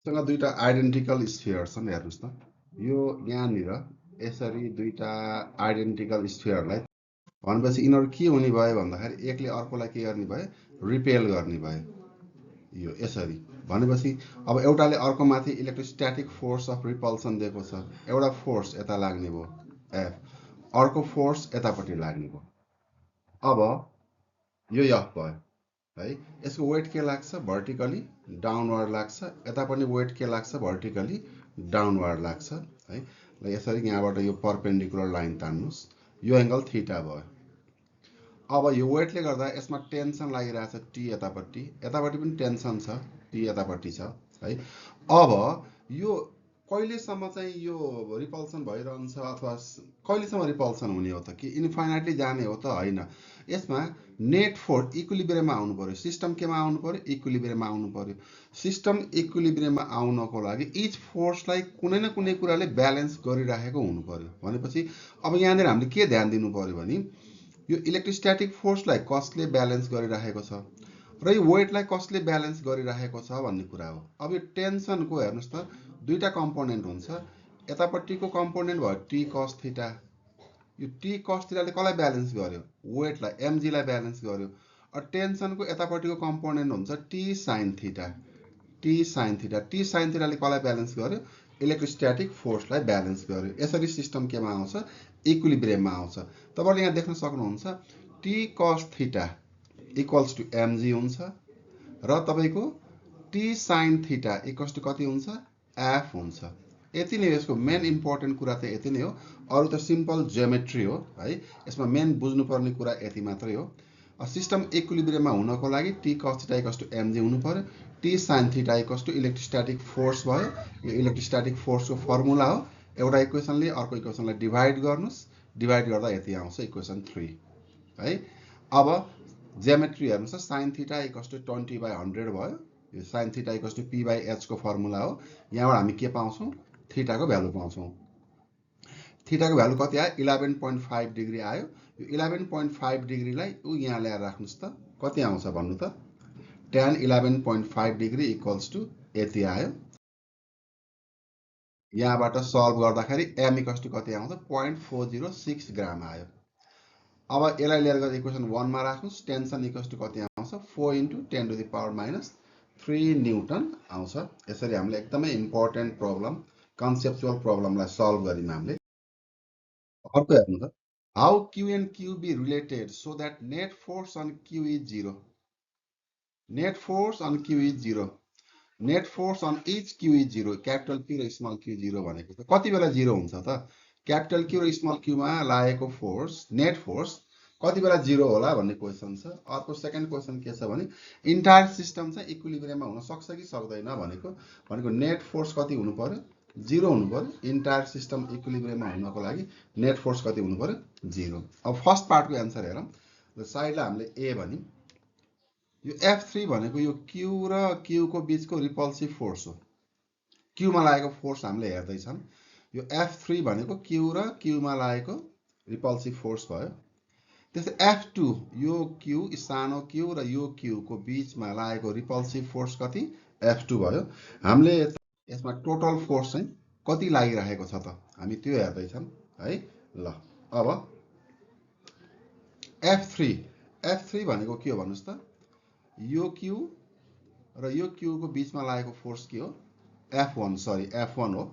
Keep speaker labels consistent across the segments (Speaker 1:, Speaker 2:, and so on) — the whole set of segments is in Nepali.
Speaker 1: सँग दुईटा आइडेन्टिकल स्फियर छन् हेर्नुस् त यो यहाँनिर यसरी दुईटा आइडेन्टिकल स्फियरलाई भनेपछि यिनीहरू के हुने भयो भन्दाखेरि एकले अर्कोलाई के गर्ने भयो रिपेल गर्ने भयो यो यसरी भनेपछि अब एउटाले अर्कोमाथि इलेक्ट्रोस्ट्याटिक फोर्स अफ रिपल्सन दिएको छ एउटा फोर्स यता लाग्ने भयो एफ अर्को फोर्स यतापट्टि लाग्ने भयो अब यो एफ भयो है यसको वेट के लाग्छ भर्टिकली डाउनवार्ड लाग्छ यता पनि वेट के लाग्छ भर्टिकली डाउनवार्ड लाग्छ है ल यसरी यहाँबाट यो परपेन्डिकुलर लाइन तान्नुस् यो एंगल थीटा भयो अब यो वेटले गर्दा यसमा टेन्सन लागिरहेछ टी यतापट्टि पनि टेन्सन छ टी यतापट्टि छ है अब यो कहिलेसम्म चाहिँ यो रिपल्सन भइरहन्छ अथवा कहिलेसम्म रिपल्सन हुने हो त कि इन्फाइनाइटली जाने हो त होइन यसमा नेट फोर्स इक्विलिब्रियममा आउनु पर्यो सिस्टम केमा आउनु पर्यो इक्विलिब्रियममा आउनु पर्यो सिस्टम इक्विलिब्रियममा आउनको लागि इच फोर्सलाई कुनै न कुनै कुराले ब्यालेन्स गरिराखेको हुनु पर्यो भनेपछि अब यहाँनिर हामीले के ध्यान दिनु पर्यो भने यो इलेक्ट्रोस्ट्याटिक फोर्सलाई कसले ब्यालेन्स गरिराखेको छ र यो वेटलाई कसले ब्यालेन्स गरिराखेको छ भन्ने कुरा हो अब यो टेन्सनको हेर्नुस् त दुईटा कम्पोनेन्ट हुन्छ यतापट्टिको कम्पोनेन्ट भयो टी कस थीटा यो टी कस थीटाले कसलाई ब्यालेन्स गर्यो वेटलाई एमजीलाई ब्यालेन्स गर्यो टेन्सनको यतापट्टिको कम्पोनेन्ट हुन्छ T sine theta T sine थीटाले कसलाई ब्यालेन्स गर्यो इलेक्ट्रोस्ट्याटिक फोर्सलाई ब्यालेन्स गर्यो यसरी सिस्टम केमा आउँछ इक्विलिब्रियममा आउँछ तपाईले यहाँ देख्न सक्नुहुन्छ T cos theta equals to MG हुन्छ र तपाईको T sine theta equals to कति हुन्छ एफ हुन्छ यति नै यसको मेन इम्पोर्टेन्ट कुरा त यति नै हो अरु त सिम्पल जियोमेट्री हो है यसमा मेन बुझ्नुपर्ने कुरा यति मात्रै हो सिस्टम इक्विलिब्रियममा हुनको लागि T cos theta equals to mg हुनु पर्यो T sine theta equals to electrostatic force भयो यो इलेक्ट्रोस्ट्याटिक फोर्सको फर्मुला हो एउटा इक्वेसनले अर्को इक्वेसनलाई डिभाइड गर्नुस् डिभाइड गर्दा यति आउँछ इक्वेसन 3 है अब जियोमेट्री हेर्नुस् sin थीटा इक्वल्स टु 20/100 भयो यो sin theta equals to p by h को फर्मुला हो यहाँबाट हामी के पाउँछौं थीटा को भ्यालु पाउँछौं थीटा को भ्यालु कति आयो 11.5 डिग्री आयो यो 11.5 डिग्रीलाई उ यहाँ ल्याएर राख्नुस् त कति आउँछ भन्नु त tan 11.5 डिग्री इक्वल्स टु यति आयो यहाँबाट सल्भ गर्दाखेरि m इक्वल्स टु कति आउँछ 0.406 ग्राम आयो अब यसलाई लिएर गएर इक्वेसन 1 मा राख्नुस् टेन्सन इक्वल्स टु कति आउँछ 4 * 10⁻³ न्यूटन आउँछ यसरी हामीले एकदमै इम्पोर्टेन्ट प्रब्लम कन्सेप्चुअल प्रब्लमलाई सल्भ गरिम हामीले अर्को हेर्नु त how q and q be related so that net force on q is 0 net force on q is 0 net force on each q is 0 capital Q र small q 0 भनेको त कति बेला 0 हुन्छ त क्यापिटल Q र स्मल Q मा लागेको फोर्स नेट फोर्स कति बेला 0 होला भन्ने क्वेशन छ अर्को सेकेन्ड क्वेशन के छ भने इन्टायर सिस्टम चाहिँ इक्विलिब्रियममा हुन सक्छ कि सक्दैन भनेको नेट फोर्स कति हुनु पर्यो 0 हुनु पर्यो इन्टायर सिस्टम इक्विलिब्रियममा हुनको लागि नेट फोर्स कति हुनु पर्यो 0 अब फर्स्ट पार्टको आन्सर हेरौं र साइडलाई हामीले a भनिम यो F3 भनेको यो Q र Q को बीचको रिपल्सिभ फोर्स हो Q मा लागेको फोर्स हामीले हेर्दै छौं यो F3 भनेको Q र Q मा लागेको रिपल्सिभ फोर्स भयो त्यसै F2 यो Q सानो Q र यो Q को बीचमा लागेको रिपल्सिभ फोर्स कति F2 भयो हामीले यसमा टोटल फोर्स चाहिँ कति लागिरहेको छ त हामी त्यो हेर्दै छौं है ल अब F3 भनेको के हो भन्नुस् त यो Q र यो Q को बीचमा लागेको फोर्स के हो F1 हो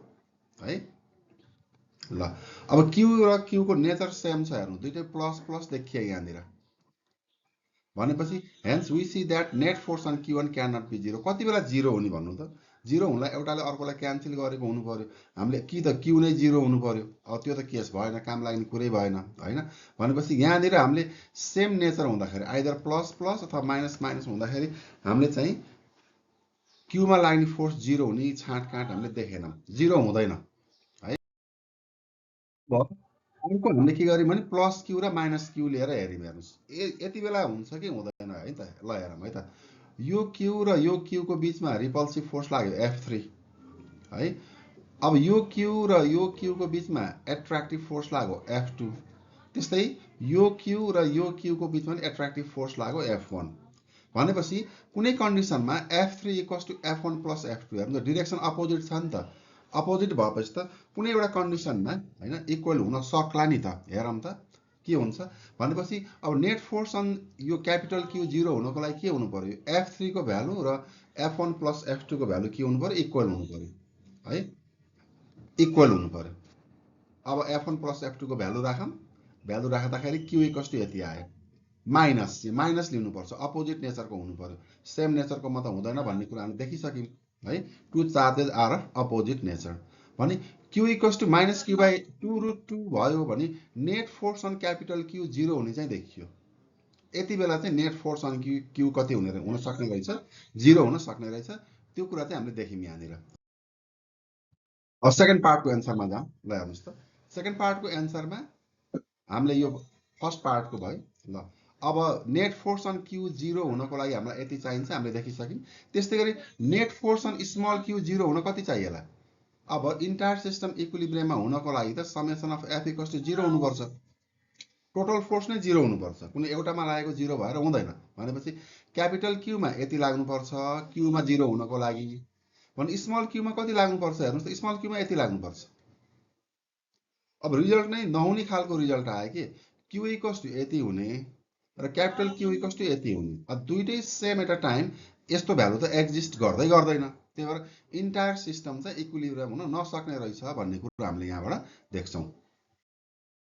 Speaker 1: है ल अब Q र Q को नेचर सेम छ हेर्नु दुईटै प्लस प्लस देखिए यहाँनिर भनेपछि hence we see that net force on Q1 cannot be 0 कति बेला 0 हुने भन्नु त 0 हुनलाई एउटाले अर्कोलाई क्यान्सल गरेको हुनु पर्यो हामीले कि त Q नै 0 हुनु पर्यो अब त्यो त केस भएन काम लाग्ने कुरै भएन हैन भनेपछि यहाँनिर हामीले सेम नेचर हुँदाखेरि आइदर प्लस प्लस अथवा माइनस माइनस हुँदाखेरि हामीले चाहिँ Q मा लाग्ने फोर्स 0 हुने छाटकाट हामीले देखेनौं 0 हुँदैन है अर्को हामीले के गर्यौं भने प्लस Q र माइनस Q लिएर हेर्यौं हेर्नुस् यति बेला हुन्छ कि हुँदैन है त ल हेरौं है त यो Q र यो Q को बीचमा रिपल्सिभ फोर्स लाग्यो F3 है अब यो Q र यो Q को बीचमा एट्र्याक्टिभ फोर्स लाग्यो F2 त्यस्तै यो Q र यो Q को बीचमा पनि एट्र्याक्टिभ फोर्स लाग्यो F1 भनेपछि कुनै कन्डिसनमा F3 equals to F1 plus F2 हेर्नु डिरेक्सन अपोजिट छ नि त अपोजिट भएपछि त कुनै एउटा कन्डिसनमा हैन इक्वल हुन सक्ला नि त हेरौँ त के हुन्छ भनेपछि अब नेट फोर्स अन यो क्यापिटल Q 0 हुनको लागि के हुनु पर्यो F3 को भ्यालु र F1 प्लस F2 को भ्यालु के हुनु पर्यो इक्वल हुनु पर्यो है इक्वल हुनु पर्यो अब F1 प्लस F2 को भ्यालु राख्दाखेरि Q इक्वल्स टु यति आयो माइनस लिनुपर्छ अपोजिट नेचरको हुनु पर्यो सेम नेचरको म त हुँदैन भन्ने कुरा हामी देखिसक्यौँ है two charges are opposite nature भने Q equals to minus Q by 2√2 भयो भने net force on capital Q 0 हुने चाहिँ देखियो यति बेला चाहिँ नेट फोर्स अन Q कति हुन सक्ने रहेछ 0 हुन सक्ने रहेछ त्यो कुरा चाहिँ हामीले देख्यौँ यहाँनिर अब सेकेन्ड पार्टको एन्सरमा जाउँ ल हेर्नुहोस् त सेकेन्ड पार्टको एन्सरमा हामीले यो फर्स्ट पार्टको भयो ल अब नेट फोर्स अन Q 0 हुनको लागि हामीलाई यति चाहिन्छ हामीले देखिसक्यौँ त्यस्तै गरी net force on small Q 0 हुन कति चाहिएला अब इन्टायर सिस्टम इक्विलिब्रियममा हुनको लागि त summation of F equals to 0 हुनुपर्छ टोटल फोर्स नै 0 हुनुपर्छ कुनै एउटामा लागेको 0 भएर हुँदैन भनेपछि क्यापिटल Q मा यति लाग्नुपर्छ Q मा 0 हुनको लागि भने स्मल Q मा कति लाग्नुपर्छ हेर्नुस् त स्मल Q मा यति लाग्नुपर्छ अब रिजल्ट नै नहुने खालको रिजल्ट आयो कि Q इक्वल्स टु यति हुने र क्यापिटल Q इक्वल्स टु यति हुने अब दुईटै सेम एट अ टाइम यस्तो भ्यालु त एक्जिस्ट गर्दैन त्यही भएर इन्टायर सिस्टम चाहिँ इक्विलिब्रियम हुन नसक्ने रहेछ भन्ने कुरा हामीले यहाँबाट देख्छौँ